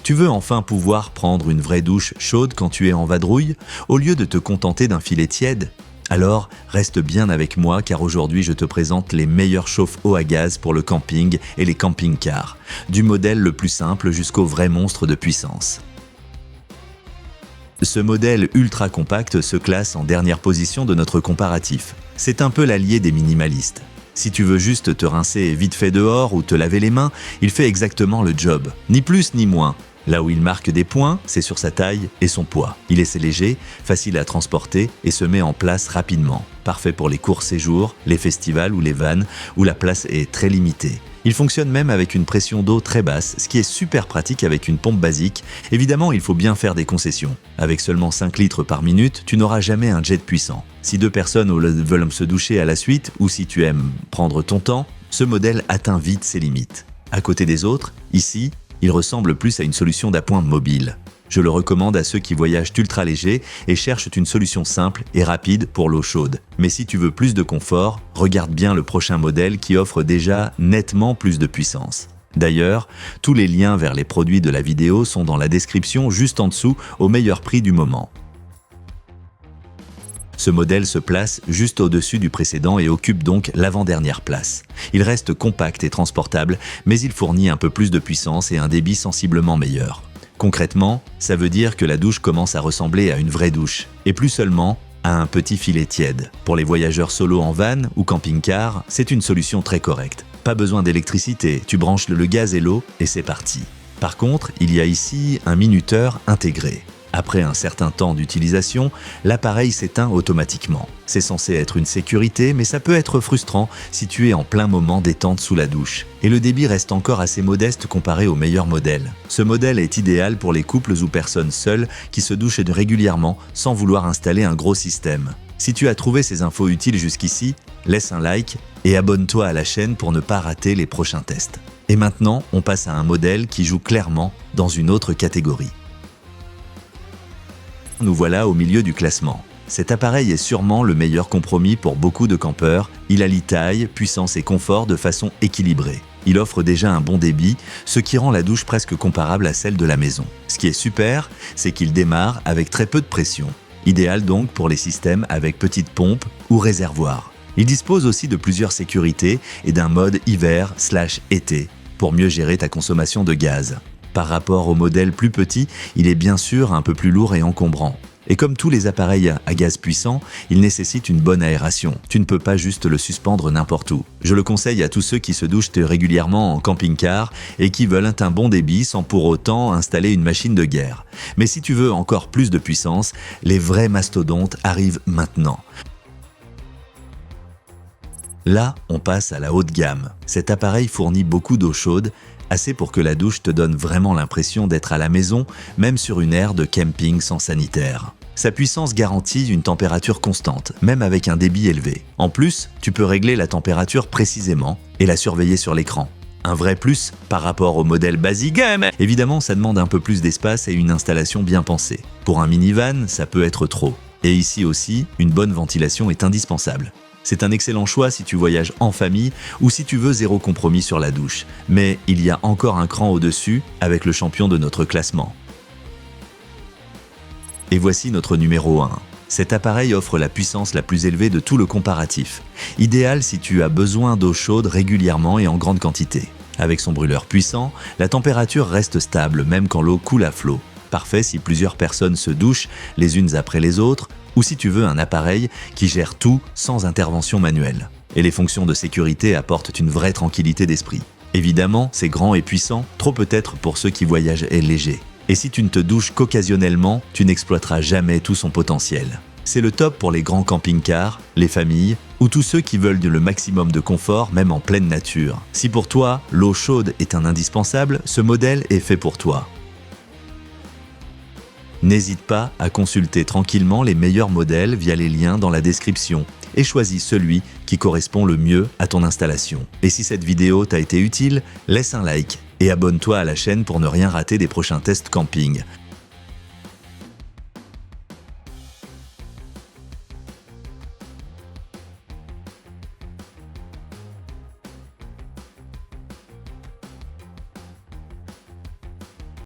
Tu veux enfin pouvoir prendre une vraie douche chaude quand tu es en vadrouille, au lieu de te contenter d'un filet tiède? Alors, reste bien avec moi car aujourd'hui je te présente les meilleurs chauffe-eau à gaz pour le camping et les camping-cars, du modèle le plus simple jusqu'au vrai monstre de puissance. Ce modèle ultra compact se classe en dernière position de notre comparatif. C'est un peu l'allié des minimalistes. Si tu veux juste te rincer vite fait dehors ou te laver les mains, il fait exactement le job, ni plus ni moins. Là où il marque des points, c'est sur sa taille et son poids. Il est assez léger, facile à transporter et se met en place rapidement. Parfait pour les courts séjours, les festivals ou les vannes où la place est très limitée. Il fonctionne même avec une pression d'eau très basse, ce qui est super pratique avec une pompe basique. Évidemment, il faut bien faire des concessions. Avec seulement 5 litres par minute, tu n'auras jamais un jet puissant. Si 2 personnes veulent se doucher à la suite ou si tu aimes prendre ton temps, ce modèle atteint vite ses limites. À côté des autres, ici, il ressemble plus à une solution d'appoint mobile. Je le recommande à ceux qui voyagent ultra léger et cherchent une solution simple et rapide pour l'eau chaude. Mais si tu veux plus de confort, regarde bien le prochain modèle qui offre déjà nettement plus de puissance. D'ailleurs, tous les liens vers les produits de la vidéo sont dans la description juste en dessous au meilleur prix du moment. Ce modèle se place juste au-dessus du précédent et occupe donc l'avant-dernière place. Il reste compact et transportable, mais il fournit un peu plus de puissance et un débit sensiblement meilleur. Concrètement, ça veut dire que la douche commence à ressembler à une vraie douche, et plus seulement à un petit filet tiède. Pour les voyageurs solo en van ou camping-car, c'est une solution très correcte. Pas besoin d'électricité, tu branches le gaz et l'eau et c'est parti. Par contre, il y a ici un minuteur intégré. Après un certain temps d'utilisation, l'appareil s'éteint automatiquement. C'est censé être une sécurité, mais ça peut être frustrant si tu es en plein moment détente sous la douche. Et le débit reste encore assez modeste comparé aux meilleurs modèles. Ce modèle est idéal pour les couples ou personnes seules qui se douchent régulièrement sans vouloir installer un gros système. Si tu as trouvé ces infos utiles jusqu'ici, laisse un like et abonne-toi à la chaîne pour ne pas rater les prochains tests. Et maintenant, on passe à un modèle qui joue clairement dans une autre catégorie. Nous voilà au milieu du classement. Cet appareil est sûrement le meilleur compromis pour beaucoup de campeurs. Il allie taille, puissance et confort de façon équilibrée. Il offre déjà un bon débit, ce qui rend la douche presque comparable à celle de la maison. Ce qui est super, c'est qu'il démarre avec très peu de pression. Idéal donc pour les systèmes avec petite pompe ou réservoir. Il dispose aussi de plusieurs sécurités et d'un mode hiver/été pour mieux gérer ta consommation de gaz. Par rapport au modèle plus petit, il est bien sûr un peu plus lourd et encombrant. Et comme tous les appareils à gaz puissant, il nécessite une bonne aération. Tu ne peux pas juste le suspendre n'importe où. Je le conseille à tous ceux qui se douchent régulièrement en camping-car et qui veulent un bon débit sans pour autant installer une machine de guerre. Mais si tu veux encore plus de puissance, les vrais mastodontes arrivent maintenant. Là, on passe à la haute gamme. Cet appareil fournit beaucoup d'eau chaude, assez pour que la douche te donne vraiment l'impression d'être à la maison, même sur une aire de camping sans sanitaire. Sa puissance garantit une température constante, même avec un débit élevé. En plus, tu peux régler la température précisément et la surveiller sur l'écran. Un vrai plus par rapport au modèle basique. Évidemment, ça demande un peu plus d'espace et une installation bien pensée. Pour un minivan, ça peut être trop. Et ici aussi, une bonne ventilation est indispensable. C'est un excellent choix si tu voyages en famille ou si tu veux zéro compromis sur la douche. Mais il y a encore un cran au-dessus avec le champion de notre classement. Et voici notre numéro 1. Cet appareil offre la puissance la plus élevée de tout le comparatif. Idéal si tu as besoin d'eau chaude régulièrement et en grande quantité. Avec son brûleur puissant, la température reste stable même quand l'eau coule à flot. Parfait si plusieurs personnes se douchent les unes après les autres, ou si tu veux un appareil qui gère tout sans intervention manuelle. Et les fonctions de sécurité apportent une vraie tranquillité d'esprit. Évidemment, c'est grand et puissant, trop peut-être pour ceux qui voyagent et légers. Et si tu ne te douches qu'occasionnellement, tu n'exploiteras jamais tout son potentiel. C'est le top pour les grands camping-cars, les familles, ou tous ceux qui veulent le maximum de confort, même en pleine nature. Si pour toi, l'eau chaude est un indispensable, ce modèle est fait pour toi. N'hésite pas à consulter tranquillement les meilleurs modèles via les liens dans la description et choisis celui qui correspond le mieux à ton installation. Et si cette vidéo t'a été utile, laisse un like et abonne-toi à la chaîne pour ne rien rater des prochains tests camping.